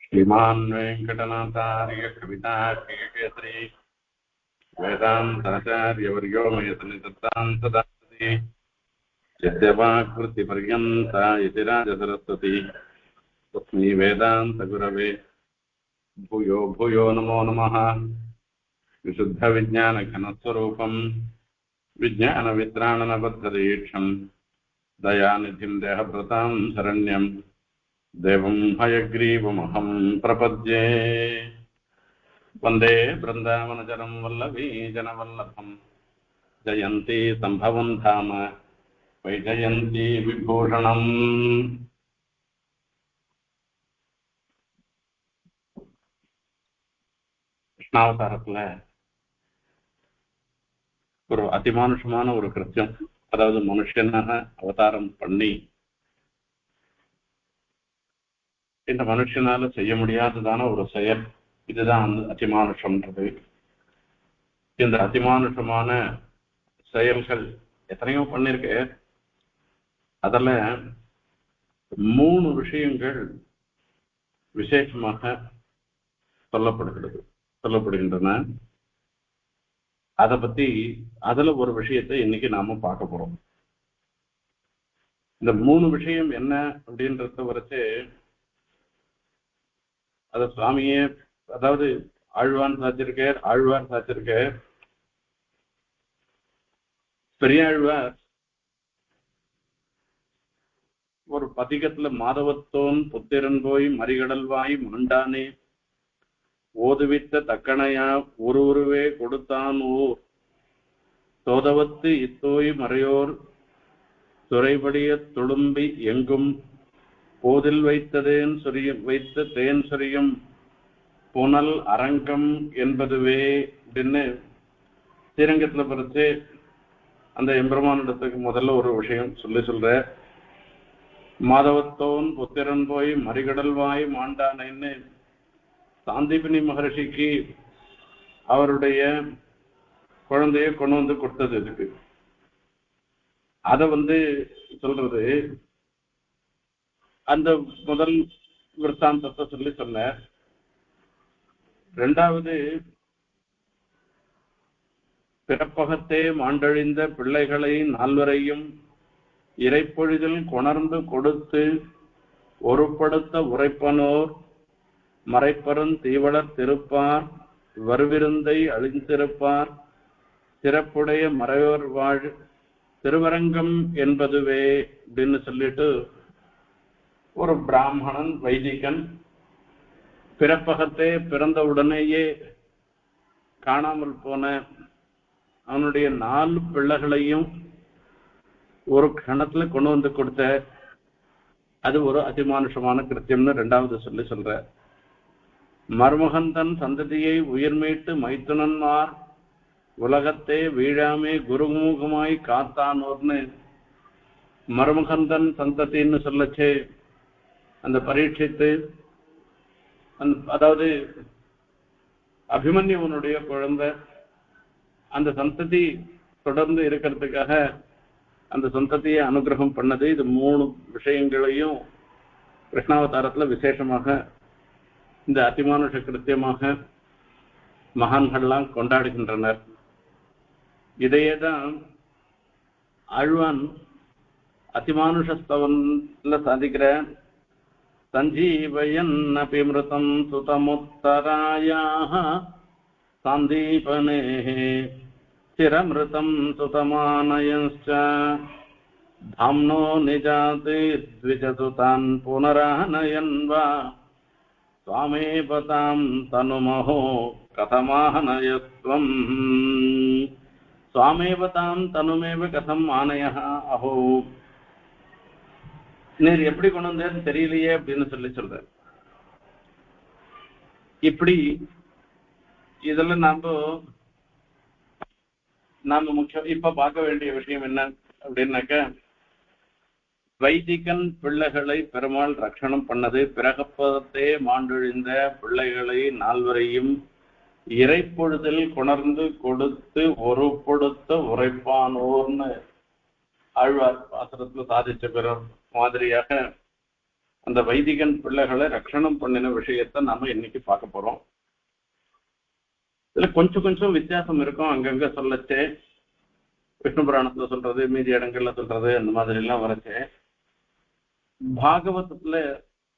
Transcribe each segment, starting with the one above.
श्रीमान् वेङ्कटनाथार्य कविताकेसरी वेदान्ताचार्यवर्यो मे सन्निधत्तां सदा सति यद्यवाकृतिपर्यन्ता इति राजसरस्वती तस्मै वेदान्तगुरवे भूयो भूयो नमो नमः। विशुद्धविज्ञानघनस्वरूपं विज्ञानवित्राणनबद्धदीक्षं दयानिधिं देहभृतां शरण्यं देवं हयग्रीवमहं प्रपद्ये। वन्दे बृन्दावनचरं वल्लभीजनवल्लभं जयन्ती सम्भवं धाम वैजयन्ती विभूषणम्। கிருஷ்ணாவதாரத்துல ஒரு அதிமானுஷமான ஒரு கிருத்தியம், அதாவது மனுஷனாக அவதாரம் பண்ணி இந்த மனுஷனால செய்ய முடியாததான ஒரு செயல், இதுதான் அதிமானுஷம்ன்றது. இந்த அதிமானுஷமான செயல்கள் எத்தனையோ பண்ணிருக்க. அதுல 3 விஷயங்கள் விசேஷமாக சொல்லப்படுகின்றன. அதை பத்தி அதுல ஒரு விஷயத்தை இன்னைக்கு நாம பார்க்க போறோம். இந்த 3 விஷயம் என்ன அப்படின்றத வரைச்சு அத சுவாமியே, அதாவது ஆழ்வார் சாச்சிருக்கார். பெரியாழ்வார் ஒரு பதிகத்துல மாதவத்தோன் புத்திரன் போய் மறிகடல்வாய் மாண்டானே ஓதுவித்த தக்கணையா ஒருவருவே கொடுத்தான் ஊர் தோதவத்து இத்தோய் மறையோர் துறைபடிய துளும்பி எங்கும் போதில் வைத்த தேன் சொரியும் புனல் அரங்கம் என்பதுவே அப்படின்னு ஸ்ரீரங்கத்துல பறிச்சு அந்த எம்பெருமானிடத்துக்கு முதல்ல ஒரு விஷயம் சொல்ற. மாதவத்தோன் புத்திரன் போய் மறிகடல்வாய் மாண்டானேன்னு சாந்தீபினி மகர்ஷிக்கு அவருடைய குழந்தைய கொண்டு வந்து கொடுத்தது இருக்கு. அத சொல்றது அந்த முதல் விருத்தாந்தத்தை சொன்ன. 2வது, பிறப்பகத்தே மாண்டழிந்த பிள்ளைகளை 4வரையும் இறைப்பொழுதில் கொணர்ந்து கொடுத்து ஒருபடுத்த உரைப்பனோர் மறைப்பருந் தீவளர் திருப்பார் வருவிருந்தை அழிந்திருப்பார் சிறப்புடைய மறையோர் வாழ் திருவரங்கம் என்பதுவே அப்படின்னு சொல்லிட்டு, ஒரு பிராமணன் வைதிகன் பிறப்பகத்தே பிறந்த உடனேயே காணாமல் போன அவனுடைய 4 பிள்ளைகளையும் ஒரு கணத்துல கொண்டு வந்து கொடுத்த, அது ஒரு அதிமானுஷமான கிருத்தியம்னு 2வது சொல்ற. மருமகந்தன் சந்ததியை உயிர்மீட்டு மைத்துனன்மார் உலகத்தே வீழாமே குருமுகமாய் காத்தானோர்னு மருமகந்தன் சந்ததின்னு சொல்லச்சே அந்த பரீட்சித்து, அதாவது அபிமன்யுவனுடைய குழந்தை, அந்த சந்ததி தொடர்ந்து இருக்கிறதுக்காக அந்த சந்ததியை அனுகிரகம் பண்ணது. இது 3 விஷயங்களையும் கிருஷ்ணாவதாரத்துல விசேஷமாக இந்த அதிமானுஷ கிருத்தியமாக மகான்கள்லாம் கொண்டாடுகின்றனர். இதையேதான் ஆழ்வான் அதிமானுஷஸ்தவன்ல சாதிக்கிற. சஞ்சீவயன் அபிமிருதம் சுதமுத்தராயாஹ சாந்தீபனே சிரமிருதம் சுதமானயஞ்ச தாம்னோ நிஜாதி த்விஜசுதான் புனரானயன்வா சுவாமேபதாம் தனுமஹோ கதமானயத்வம் சுவாமேபதாம் தனுமேவ கதம் ஆனயஹ அஹோ. நீர் எப்படி கொண்டு வந்தேன்னு தெரியலையே அப்படின்னு சொல்ற. இப்படி இதெல்லாம் நாம முக்கியம் இப்ப பார்க்க வேண்டிய விஷயம் என்ன அப்படின்னாக்க, வைதிகன் பிள்ளைகளை பெருமாள் ரட்சணம் பண்ணது. பிறகப்பதத்தே மாண்டொழிந்த பிள்ளைகளை 4வரையும் இறைப்பொழுதில் கொணர்ந்து கொடுத்து ஒரு கொடுத்த உரைப்பானோர்னு ஆழ்வார் பாசுரத்துல சாதிச்ச பிறர் மாதிரியாக அந்த வைதிகன் பிள்ளைகளை ரட்சணம் பண்ணின விஷயத்த நாம இன்னைக்கு பார்க்க போறோம். இதுல கொஞ்சம் கொஞ்சம் வித்தியாசம் இருக்கும். அங்கங்க சொல்லச்சே விஷ்ணு புராணத்துல சொல்றது, மீதி இடங்கள்ல சொல்றது, அந்த மாதிரி எல்லாம் வரச்சே பாகவதத்துல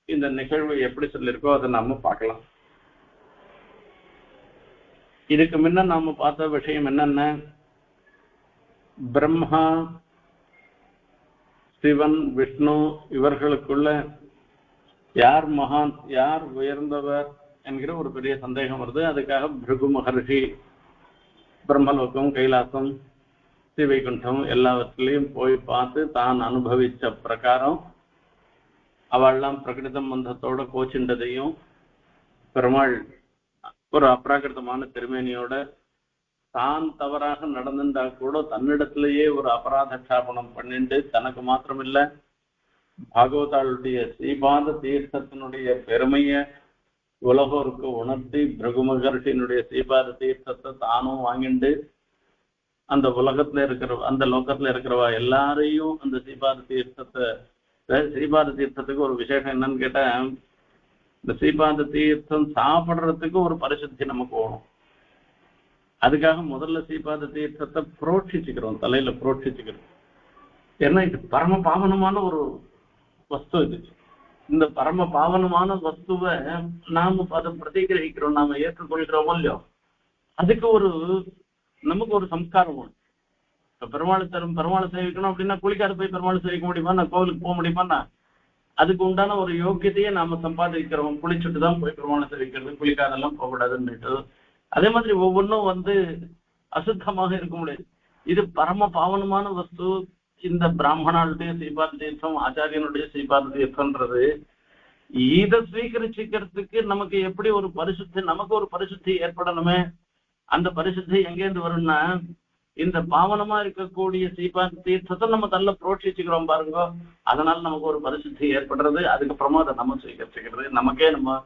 இந்த நிகழ்வு எப்படி சொல்லியிருக்கோ அதை நாம பார்க்கலாம். இதுக்கு முன்ன நாம பார்த்த விஷயம் என்னன்னா, பிரம்மா, சிவன், விஷ்ணு இவர்களுக்குள்ள யார் மகான், யார் உயர்ந்தவர் என்கிற ஒரு பெரிய சந்தேகம் வருது. அதுக்காக பிருகு மகர்ஷி பிரம்மலோகம், கைலாசம், ஸ்ரீவைகுண்டம் எல்லாவற்றிலையும் போய் பார்த்து தான் அனுபவிச்ச பிரகாரம் அவள்லாம் பிரகிருத பந்தத்தோட கோச்சின்றதையும், பெருமாள் ஒரு அப்ராகிருதமான திருமேனியோட தான் தவறாக நடந்துட்டா கூட தன்னிடத்திலேயே ஒரு அபராத க்ஷாபனம் பண்ணிட்டு தனக்கு மாத்திரமில்ல பாகவதாளுடைய ஸ்ரீபாத தீர்த்தத்தினுடைய பெருமைய உலகோருக்கு உணர்த்தி பிருகு மகர்ஷியினுடைய ஸ்ரீபாத தீர்த்தத்தை தானும் வாங்கிண்டு அந்த உலகத்துல இருக்கிற அந்த லோகத்துல இருக்கிறவா எல்லாரையும் அந்த ஸ்ரீபாத தீர்த்தத்துக்கு ஒரு விசேஷம் என்னன்னு கேட்டா, இந்த ஸ்ரீபாத தீர்த்தம் சாப்பிடுறதுக்கு ஒரு பரிசுத்தி நமக்கு வேணும். அதுக்காக முதல்ல ஸ்ரீபாத தீர்த்தத்தை புரோட்சிச்சுக்கிறோம், தலையில புரோட்சிச்சுக்கிறோம். ஏன்னா இது பரம பாவனமான ஒரு வஸ்து. இது இந்த பரம பாவனமான வஸ்துவை நாம அதை பிரதிகிரகிக்கிறோம், நாம ஏற்றுக்கொள்கிறோமோ இல்லையோ, அதுக்கு நமக்கு ஒரு சம்ஸ்காரம் வேணும். இப்ப பெருமாளை சேவிக்கணும் அப்படின்னா குளிக்காத போய் பெருமாளை சேவிக்க முடியுமா? நான் கோவிலுக்கு போக முடியுமாண்ணா? அதுக்கு உண்டான ஒரு யோக்கியத்தையே நாம சம்பாதிக்கிறோம். குளிச்சுட்டு தான் போய் பெருமாளை சேவிக்கிறது, குளிக்காதெல்லாம் போகக்கூடாதுன்னுட்டு. அதே மாதிரி ஒவ்வொன்றும் அசுத்தமாக இருக்க முடியாது. இது பரம பாவனமான வஸ்து. இந்த பிராமணனுடைய ஸ்ரீபாத தீர்த்தம், ஆச்சாரியனுடைய ஸ்ரீபாத தீர்த்தம்ன்றது இதை ஸ்வீகரிச்சுக்கிறதுக்கு நமக்கு எப்படி ஒரு பரிசுத்தி, நமக்கு ஒரு பரிசுத்தி ஏற்படணுமே. அந்த பரிசுத்தி எங்கேருந்து வரும்னா, இந்த பாவனமா இருக்கக்கூடிய ஸ்ரீபாத தீர்த்தத்தை நம்ம தள்ள புரோட்சிச்சுக்கிறோம் பாருங்க. அதனால நமக்கு ஒரு பரிசுத்தி ஏற்படுறது. அதுக்கப்புறமா அதை நம்ம ஸ்வீகரிச்சுக்கிறது, நமக்கே நம்ம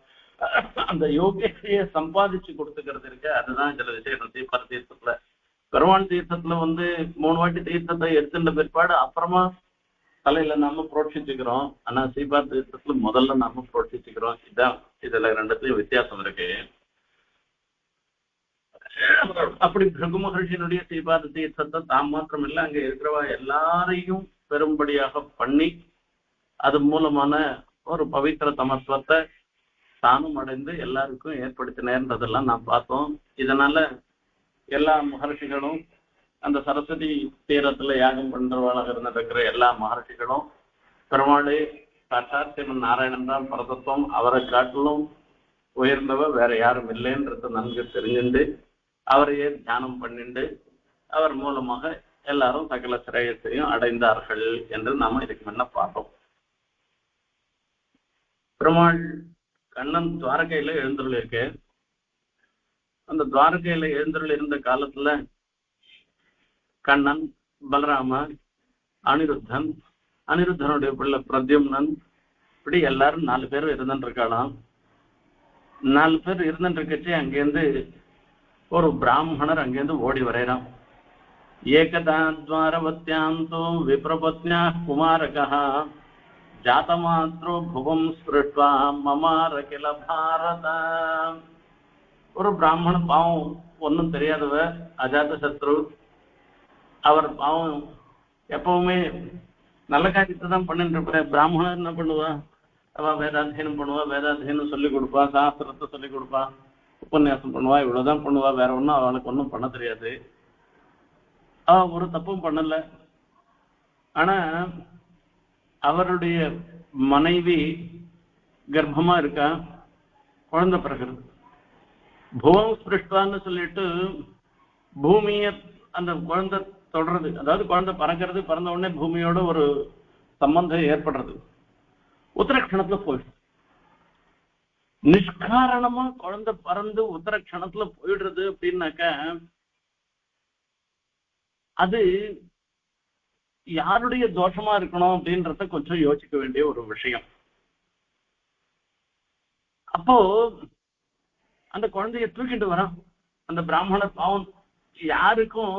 அந்த யோகியத்தையே சம்பாதிச்சு கொடுத்துக்கிறது இருக்கு. அதுதான் சில விசேஷம் ஸ்ரீபாத தீர்த்தத்துல. பெருமாள் தீர்த்தத்துல 3 வாட்டி தீர்த்தத்தை எடுத்துட்ட பிற்பாடு அப்புறமா தலையில நாம புரோட்சிச்சுக்கிறோம். ஆனா ஸ்ரீபாத தீர்த்தத்துல முதல்ல நாம புரோட்சிச்சுக்கிறோம். இதுதான் இதுல ரெண்டுத்தையும் வித்தியாசம் இருக்கு. அப்படி பிருகு மகர்ஷியினுடைய ஸ்ரீபாத தீர்த்தத்தை தான் மாத்திரம் இல்லை, அங்க இருக்கிறவா எல்லாரையும் பெரும்படியாக பண்ணி அது மூலமான ஒரு பவித்திர சமத்துவத்தை தானும் அடைந்து எல்லாருக்கும் ஏற்படுத்தினேன்றதெல்லாம் நான் பார்த்தோம். இதனால எல்லா மகர்ஷிகளும் அந்த சரஸ்வதி தீரத்துல யாகம் பண்றவாளாக இருந்திருக்கிற எல்லா மகர்ஷிகளும் பெருமாளே சாட்சாத் சிவன் நாராயணன் தான் பரதத்துவம், அவரை காட்டிலும் உயர்ந்தவர் வேற யாரும் இல்லைன்றது நன்கு தெரிஞ்சுண்டு அவரையே தியானம் பண்ணிண்டு அவர் மூலமாக எல்லாரும் சகல சிரேயத்தையும் அடைந்தார்கள் என்று நாம இதுக்கு முன்ன பார்த்தோம். பெருமாள் கண்ணன் துவாரகையில எழுந்தருள் இருக்கு. அந்த துவாரகையில எழுந்தருள் இருந்த காலத்துல கண்ணன், பலராமன், அனிருத்தனுடைய பிள்ளை பிரத்யும்னன், இப்படி எல்லாரும் 4 பேர் இருந்துட்டு இருக்கலாம். 4 பேர் இருந்துட்டு இருக்கச்சு அங்கேருந்து ஒரு பிராமணர் அங்கேருந்து ஓடி வரைகிறான். ஏகதா துவாரவத்யாந்தோ விப்ரபத்யா குமாரகா ஜாதமாத்ரோ புவம் ஸ்பிருஷ்வா மமார கில பாரத. ஒரு பிராமணன் பாவம் ஒன்றும் தெரியாதவ, அஜாத சத்ரு. அவர் பாவம் எப்பவுமே நல்ல காரியத்தை தான் பண்ணிட்டு இருப்பேன். பிராமணன் என்ன பண்ணுவா, அவ வேதாத்தியனம் பண்ணுவா, வேதாத்தியனம் சொல்லி கொடுப்பா, சாஸ்திரத்தை சொல்லி கொடுப்பா, உபன்யாசம் பண்ணுவா, இவ்வளவுதான் பண்ணுவா, வேற ஒன்றும் அவளுக்கு ஒன்றும் பண்ண தெரியாது. அவ ஒரு தப்பும் பண்ணல. ஆனா அவருடைய மனைவி கர்ப்பமா இருக்கா, குழந்தை பிறகுறது. புவம் ஸ்பிருஷ்டான்னு சொல்லிட்டு பூமிய அந்த குழந்தை தொடர்றது, அதாவது குழந்தை பறக்கிறது, பறந்த உடனே பூமியோட ஒரு சம்பந்தம் ஏற்படுறது. உத்தரக்ஷணத்துல போயிடுது. நிஷ்காரணமா குழந்தை பறந்து உத்தரக்ஷணத்துல போயிடுறது அப்படின்னாக்க அது யாருடைய தோஷமா இருக்கணும் அப்படின்றத கொஞ்சம் யோசிக்க வேண்டிய ஒரு விஷயம். அப்போ அந்த குழந்தைய தூக்கிட்டு வரான் அந்த பிராமணர். பாவம் யாருக்கும்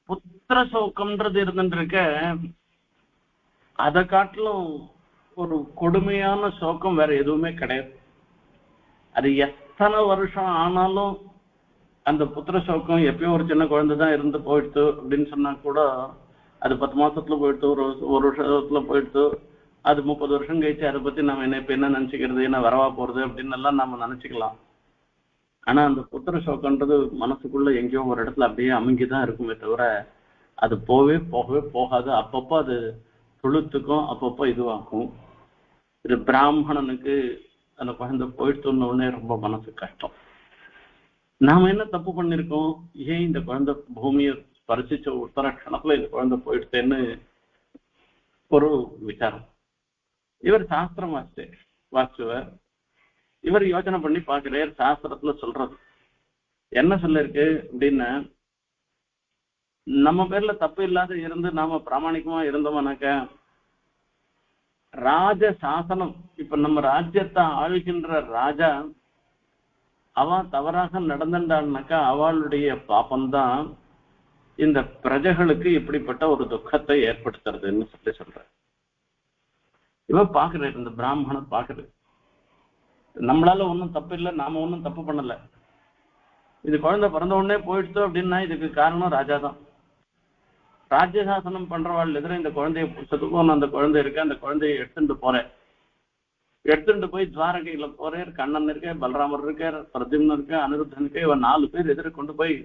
புத்திர சோக்கம்ன்றது இருந்துட்டு இருக்க, அதை காட்டிலும் ஒரு கொடுமையான சோகம் வேற எதுவுமே கிடையாது. அது எத்தனை வருஷம் ஆனாலும் அந்த புத்திர சோகம் எப்பயும் ஒரு சின்ன குழந்தைதான் இருந்து போயிடுத்து அப்படின்னு சொன்னா கூட அது 10 மாசத்துல போயிடுத்து, ஒரு வருஷத்துல போயிடுத்து, அது 30 வருஷம் கழிச்சு அதை பத்தி நம்ம இப்ப என்ன நினைச்சுக்கிறது, என்ன வரவா போறது அப்படின்னு எல்லாம் நம்ம நினைச்சுக்கலாம். ஆனா அந்த புத்திர சோகன்றது மனசுக்குள்ள எங்கேயோ ஒரு இடத்துல அப்படியே அமுங்கிதான் இருக்குமே தவிர அது போகவே போகாது. அப்பப்போ அது துளுத்துக்கும், அப்பப்போ இதுவாகும். இது பிராமணனுக்கு அந்த குழந்தை போயிட்டு உடனே ரொம்ப மனசு கஷ்டம். நாம என்ன தப்பு பண்ணிருக்கோம், ஏன் இந்த குழந்தை பூமியை ஸ்பரிசிச்ச உத்தரக்ஷணத்துல இந்த குழந்தை போயிடுத்தேன்னு ஒரு விசாரம். இவர் சாஸ்திரம் வாசிச்சவர். இவர் யோசனை பண்ணி பாக்குறார். சாஸ்திரத்துல சொல்றது என்ன சொல்லிருக்கு அப்படின்னா, நம்ம பேர்ல தப்பு இல்லாத இருந்து நாம பிராமணிகமா இருந்தோம்னாக்க ராஜ சாசனம், இப்ப நம்ம ராஜ்யத்தை ஆளுகின்ற ராஜா அவன் தவறாக நடந்தான்னாக்கா அவளுடைய பாப்பம்தான் இந்த பிரஜைகளுக்கு இப்படிப்பட்ட ஒரு துக்கத்தை ஏற்படுத்துறதுன்னு சொல்ற. இவ பாக்குறாரு, இந்த பிராமணன் பாக்குறது நம்மளால ஒன்றும் தப்பு இல்லை, நாம ஒன்றும் தப்பு பண்ணல. இது குழந்தை பிறந்த உடனே போயிடுச்சு அப்படின்னா இதுக்கு காரணம் ராஜா தான். ராஜ்ய சாசனம் பண்றவாள் எதிர இந்த குழந்தைய செத்துப்போன அந்த குழந்தை இருக்கு, அந்த குழந்தைய எடுத்துட்டு போய் துவாரகையில போறார். கண்ணன் இருக்க, பலராமர் இருக்க, பிரத்யும்னன் இருக்க, அனிருத்தன் இருக்க, இவன் 4 பேர் எதிர கொண்டு போய்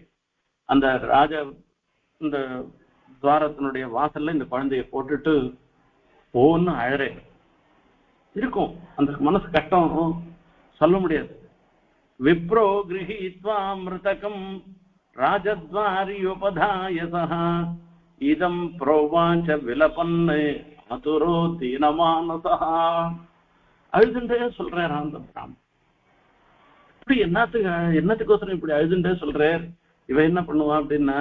அந்த ராஜா இந்த துவாரத்தினுடைய வாசல்ல இந்த குழந்தைய போட்டுட்டு ஒன்னு அழறே இருக்கும். அந்த மனசு கஷ்டம் சொல்ல முடியாது. விப்ரோ கிரஹீத்வா மிருதகம் ராஜத்வாரியோபதாயசா இதம் புரோவாச்ச விலபன்னு அதுரோ தீனமானசா. அழுதுண்டே சொல்றார் அந்த பிராமணன். இப்படி என்னத்துக்கோசரம் இப்படி அழுதுண்டே சொல்றார். இவ என்ன பண்ணுவா அப்படின்னா,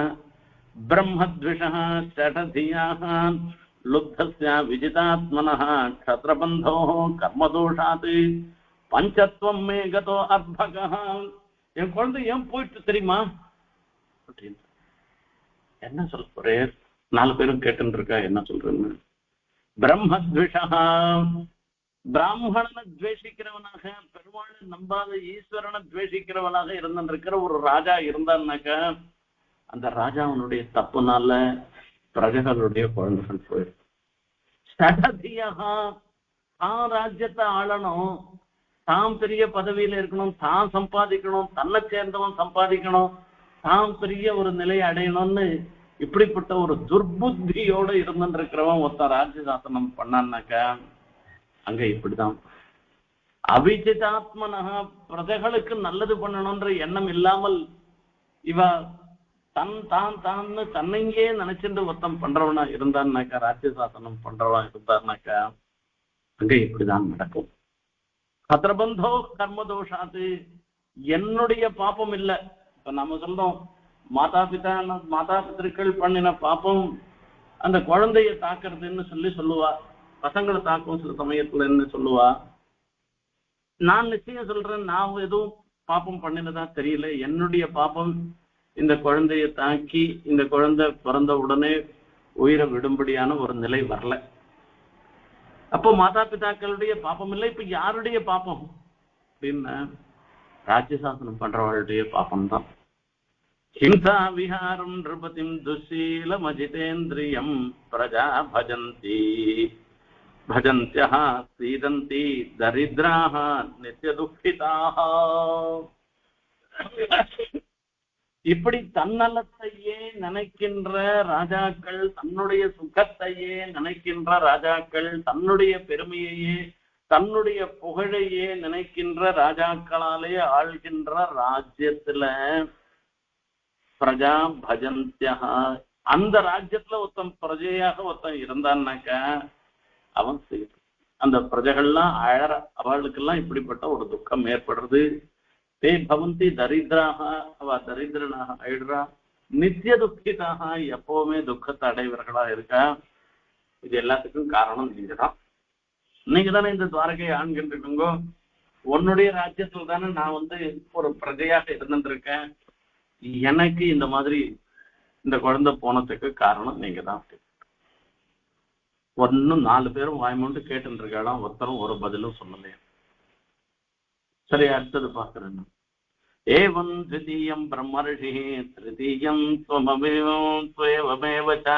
பிரம்மத்விஷா சடதியாக லுப்தஸ்ய விஜிதாத்மனः க்ஷத்ரபந்தோ கர்மதோஷாத் பஞ்சத்வம் மே கதோ அர்பகः. என் குழந்தை ஏன் போயிட்டு தெரியுமா அப்படின்னு என்ன சொல்ல போறேன். 4 பேரும் கேட்டு இருக்கா என்ன சொல்றேன்னு. பிரம்மத்விஷா, பிராமணனை துவேஷிக்கிறவனாக, பெருமாளை நம்பாத ஈஸ்வரனை துவேஷிக்கிறவனாக இருந்திருக்கிற ஒரு ராஜா இருந்தான்னாக்க அந்த ராஜாவனுடைய தப்புனால பிரஜைகளுடைய குழந்தைகள் போயிடும். சடதியாக தான் ராஜ்யத்தை ஆளணும், தாம் பெரிய பதவியில இருக்கணும், தான் சம்பாதிக்கணும், தன்னை சேர்ந்தவன் சம்பாதிக்கணும், தாம் பெரிய ஒரு நிலையை அடையணும்னு இப்படிப்பட்ட ஒரு துர்புத்தியோட இருந்திருக்கிறவன் ஒருத்தன் ராஜ்ய சாசனம் பண்ணான்னாக்க அங்க இப்படிதான். அவிஜிதாத்மனஹ, பிரஜைகளுக்கு நல்லது பண்ணணும்ன்ற எண்ணம் இல்லாமல் இவ தன்னையே நினைச்சிட்டு ஒருத்தம் பண்றவனா இருந்தான்னாக்கா, ராஜ்ய சாசனம் பண்றவனா இருந்தான்னாக்கா அங்க இப்படிதான் நடக்கும். கத்திரபந்தோ கர்மதோஷாத்து, என்னுடைய பாப்பம் இல்ல. இப்ப நம்ம சொல்றோம் மாதா பித்திருக்கள் பண்ணின பாப்பம் அந்த குழந்தைய தாக்குறதுன்னு சொல்லுவா. பசங்களை தாக்கும் சில சமயத்துல என்ன சொல்லுவா. நான் நிச்சயம் சொல்றேன், நான் எதுவும் பாப்பம் பண்ணினதா தெரியல. என்னுடைய பாப்பம் இந்த குழந்தைய தாக்கி இந்த குழந்தை பிறந்த உடனே உயிரை விடும்படியான ஒரு நிலை வரல. அப்போ மாதா பிதாக்களுடைய பாப்பம் இல்லை. இப்ப யாருடைய பாப்பம் அப்படின்னா ராஜ்யசாசனம் பண்றவளுடைய பாப்பம் தான். ஹிம்சா விஹாரம் நிருபதிம் துஷீலம் அஜிதேந்திரியம் பிரஜா பஜந்தியஹ சீதந்தி தரித்ராஹ நித்ய துக்கிதாஹ. இப்படி தன்னலத்தையே நினைக்கின்ற ராஜாக்கள், தன்னுடைய சுகத்தையே நினைக்கின்ற ராஜாக்கள், தன்னுடைய பெருமையையே தன்னுடைய புகழையே நினைக்கின்ற ராஜாக்களாலே ஆள்கின்ற ராஜ்யத்துல பிரஜா பஜந்தியா, அந்த ராஜ்யத்துல ஒருத்தன் பிரஜையாக ஒருத்தன் இருந்தான்னாக்க அவன் அந்த பிரஜைகள்லாம் அழற, அவளுக்கெல்லாம் இப்படிப்பட்ட ஒரு துக்கம் ஏற்படுறது. தே பவந்தி தரித்ராக, அவ தரித்திரனாக ஆயிடுறா. நித்திய துக்கிதாக, எப்பவுமே துக்கத்தை அடைவர்களா இருக்கா. இது எல்லாத்துக்கும் காரணம் நீங்கதான். நீங்க தானே இந்த துவாரகை ஆண்கிட்டு இருக்கீங்கோ. உன்னுடைய ராஜ்யத்துல தானே நான் ஒரு பிரஜையாக இருந்திருக்கேன். எனக்கு இந்த மாதிரி இந்த குழந்தை போனதுக்கு காரணம் நீங்க தான். ஒன்னும் 4 பேரும் வாய்மூண்டு கேட்டு இருக்காளாம், ஒருத்தரும் ஒரு பதிலும் சொல்லலையா. சரி, அடுத்தது பாக்குறேன். ஏவம் த்விதீயம் பிரம்மர்ஷி திருதீயம் த்வமேவ ச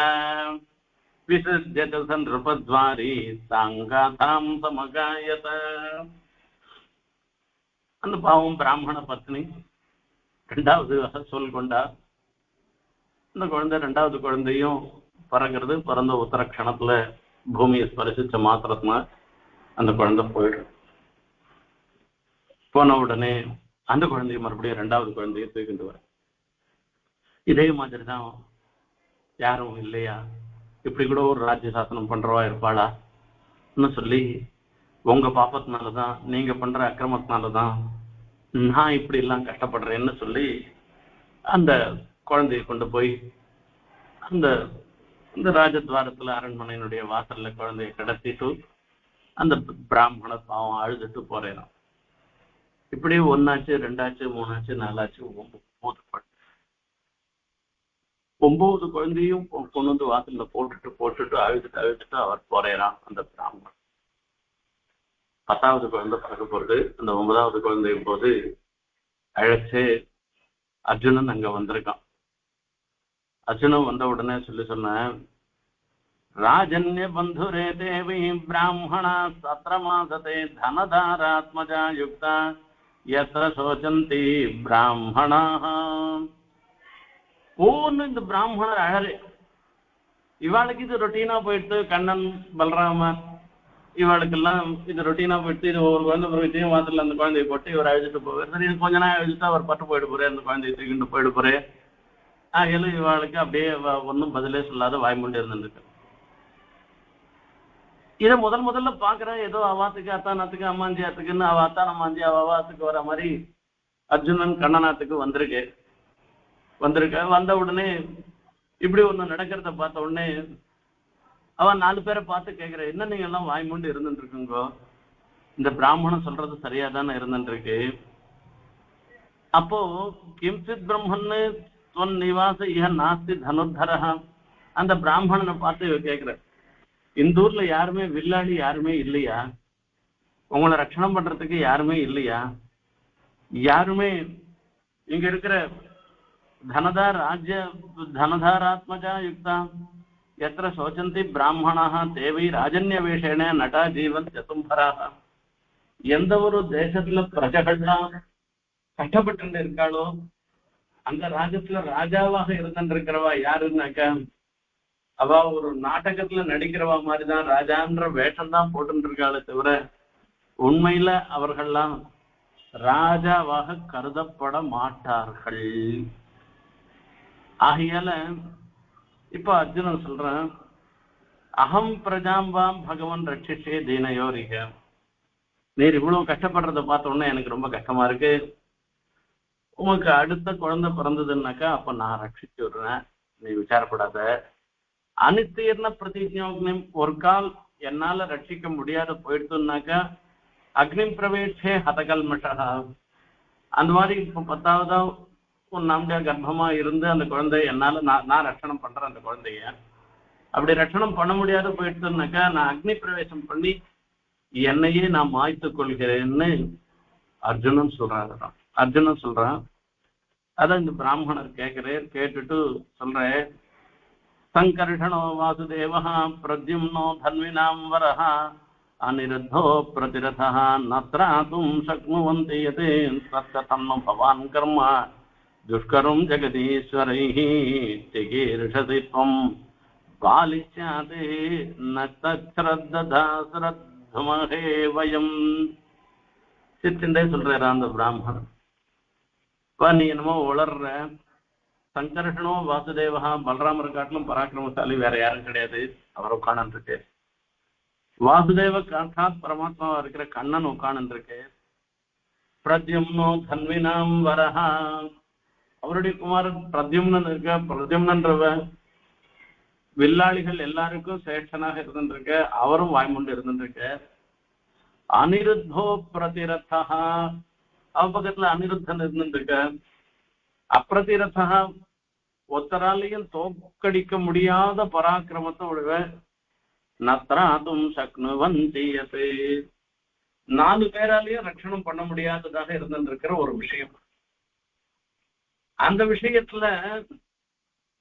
விசஜ்யத சந்நிருபத்வாரி சாங்காதாம் சமகாயத. அந்த பாவம் பிராமண பத்னி 2வது சொல் கொண்டா. அந்த குழந்தை 2வது குழந்தையும் பறக்கிறது. பறந்த உத்தர கணத்துல பூமியை ஸ்பரிசிச்ச மாத்திரத்துல அந்த குழந்தை போயிடும். போன உடனே அந்த குழந்தைய மறுபடியும் 2வது குழந்தைய தூக்கிட்டு வர. இதே மாதிரிதான் யாரும் இல்லையா, இப்படி கூட ஒரு ராஜ்ய சாசனம் பண்றவா இருப்பாளான்னு சொல்லி, உங்க பாப்பத்தினாலதான், நீங்க பண்ற அக்கிரமத்தினாலதான் நான் இப்படி எல்லாம் கஷ்டப்படுறேன்னு சொல்லி அந்த குழந்தைய கொண்டு போய் அந்த ராஜத்வாரத்துல அரண்மனையினுடைய வாசல்ல குழந்தைய கடத்திட்டு அந்த பிராமண பாவம் அழுதுட்டு போறேன். இப்படி 1 ஆச்சு, 2 ஆச்சு, 3 ஆச்சு, 4 ஆச்சு, 9 குழந்தையும் கொண்டு வந்து வாசல்ல போட்டுட்டு அழுதுட்டு அவர் போறேறான் அந்த பிராமணன். 10வது குழந்தை பிறகு போறது. அந்த 9வது குழந்தையும் போது அழைச்சு அர்ஜுனன் அங்க வந்திருக்கான். அர்ஜுனன் வந்த உடனே சொன்ன, ராஜன்ய பந்துரே தேவி பிராமணா சத்ரமாசதே தனதாராத்மஜா யுக்தா யத்ர சோசந்தி பிராமணாஹ. இந்த பிராமணர் அழறு. இவாளுக்கு இது ரொட்டீனா போயிட்டு, கண்ணன் பலராமன் இவாளுக்கெல்லாம் இது ரொட்டீனா போயிட்டு, இது ஒரு குழந்தை பிறகு வாசல்ல அந்த குழந்தைய போட்டு இவர் அழுதுட்டு போவார். சரி, கொஞ்ச நாள் அழுதுட்டு அவர் பட்டு போயிட்டு போறேன், அந்த குழந்தைய தூக்கிட்டு போயிட்டு போறேன். இவாளுக்கு அப்படியே ஒன்னும் பதிலே சொல்லாத வாய்மூண்டு இருந்துருக்கு. இதை முதல்ல பாக்குறேன். ஏதோ அவாத்துக்கு அத்தானாத்துக்கு அம்மாஞ்சியாத்துக்குன்னு அவ அத்தான அம்மாஞ்சி அவாத்துக்கு வர மாதிரி அர்ஜுனன் கண்ணனாத்துக்கு வந்திருக்க. வந்த உடனே இப்படி ஒண்ணு நடக்கிறத பார்த்த உடனே அவன் 4 பேரை பார்த்து கேட்கிற, என்ன நீங்க எல்லாம் வாய்மூண்டு இருந்துட்டு இருக்குங்கோ, இந்த பிராமணன் சொல்றது சரியாதானே இருந்துட்டு இருக்கு. அப்போ கிம்சித் பிரம்மன்னு தொன் நிவாச இஹ நாஸ்தி தனுர்தரஹ. அந்த பிராமணனை பார்த்து கேட்கிற, இந்த ஊர்ல யாருமே வில்லாளி யாருமே இல்லையா, உங்களை ரட்சணம் பண்றதுக்கு யாருமே இல்லையா, யாருமே இங்க இருக்கிற தனதாராத்மஜா யுக்தா எத்திர சோச்சந்தி பிராமணாக தேவை ராஜன்ய வேஷேன நடா ஜீவன் சதும்பராக. எந்த ஒரு தேசத்துல பிரஜகள்லாம் கஷ்டப்பட்டு இருக்காளோ அந்த ராஜ்யத்துல ராஜாவாக இருந்துருக்கிறவா யாருன்னாக்கா அவ ஒரு நாடகத்துல நடிக்கிறவா மாதிரிதான் ராஜான்ற வேஷம் தான் போட்டு இருக்காளே தவிர உண்மையில அவர்கள்லாம் ராஜாவாக கருதப்பட மாட்டார்கள். ஆகையால இப்ப அர்ஜுனன் சொல்றேன், அகம் பிரஜாம்பாம் பகவன் ரட்சிஷே தீனயோரிக. நீர் இவ்வளவு கஷ்டப்படுறத பார்த்த உடனே எனக்கு ரொம்ப கஷ்டமா இருக்கு. உனக்கு அடுத்த குழந்தை பிறந்ததுன்னாக்கா அப்ப நான் ரட்சிச்சு விடுறேன், நீ விசாரப்படாத. அனித்தீர்ண பிரதிஜோக்னிம், ஒரு கால் என்னால ரட்சிக்க முடியாத போயிடுதுன்னாக்கா அக்னி பிரவேசே ஹதகல்மஷா. அந்த மாதிரி இப்ப 10வதா உன் நாமடியா கர்ப்பமா இருந்து அந்த குழந்தை என்னால நான் ரட்சணம் பண்றேன். அந்த குழந்தைய அப்படி ரட்சணம் பண்ண முடியாத போயிடுதுன்னாக்கா நான் அக்னி பிரவேசம் பண்ணி என்னையே நான் மாய்த்து கொள்கிறேன்னு அர்ஜுனன் சொல்றான். அதான் இந்த பிராமணர் கேட்டுட்டு சொல்றேன், சங்கர்ஷணோ வாசுதேவா பிரத்யும்னோ தன்வினாம் வரஹா அனிருத்தோ பிரதிரதः நத்ராதும் சக்னுவந்தி யதே சத்கதம் பவான் கர்ம துஷ்கரம் ஜெகதீஸ்வரைஹி திகீர்ஷதி த்வம் பாலிச்யாதே நத்ரத்ததா ஸ்ரத்தமஹே வயம். சித்திண்டே சொல்றாரு அந்த பிராமணன். நீ என்னமோ உளர்ற, சங்கர்ஷனோ வாசுதேவா பலராமர் காட்டிலும் பராக்கிரமசாலி வேற யாரும் கிடையாது, அவர் உட்காணன் இருக்கு. வாசுதேவ சாட்சாத் பரமாத்மாவா இருக்கிற கண்ணன் உட்காணன் இருக்கு. பிரத்யும்னோ தன்வினாம் வரஹா, அவருடைய குமாரன் பிரத்யும்னன் இருக்க. பிரத்யும்னன்றவ வில்லாளிகள் எல்லாருக்கும் சேஷனாக இருந்துருக்க, அவரும் வாய்மூண்டு இருந்துருக்க. அனிருத்தோ பிரதிரதா, அவ பக்கத்துல அனிருத்தன் இருந்துருக்க. அப்பிரதிரதா, ஒத்தராலையும் தோக்கடிக்க முடியாத பராக்கிரமத்தை உடைய நத்ராதும் சக்னுவந்தி யத். 4 பேராலையும் ரட்சணம் பண்ண முடியாததாக இருந்திருக்கிற ஒரு விஷயம். அந்த விஷயத்துல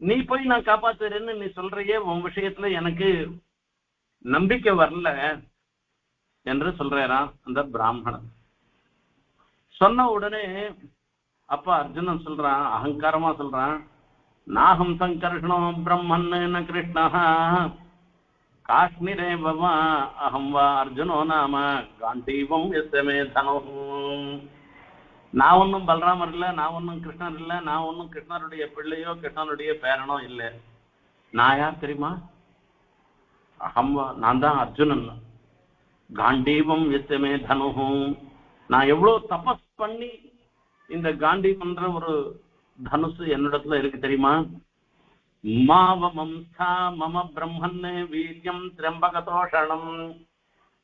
நீ போய் நான் காப்பாத்துறேன்னு நீ சொல்றையே, உன் விஷயத்துல எனக்கு நம்பிக்கை வரல என்று சொல்றாராம் அந்த பிராமணன். சொன்ன உடனே அப்ப அர்ஜுனன் சொல்றான், அகங்காரமா சொல்றான், நாகம் சங்கர்ஷணோ பிரம்மன் கிருஷ்ணா காஷ்மீரே பவா அகம் வா அர்ஜுனோ நாம காண்டீவம் எஸ்மே தனோ. நான் ஒன்னும் பலராமர் இல்ல, நான் ஒன்னும் கிருஷ்ணர் இல்ல, நான் ஒன்னும் கிருஷ்ணருடைய பிள்ளையோ கிருஷ்ணனுடைய பேரனோ இல்ல. நான் யார் தெரியுமா? அகம் வா, நான் தான் அர்ஜுனன். காண்டீவம் எஸ்மே தனு, நான் எவ்வளவு தபஸ் பண்ணி இந்த காண்டீவம்ன்ற ஒரு தனுசு என்னிடத்துல இருக்கு தெரியுமா? மாவமம்சா மம பிரம்மன் வீரியம் திரம்பகதோஷணம்,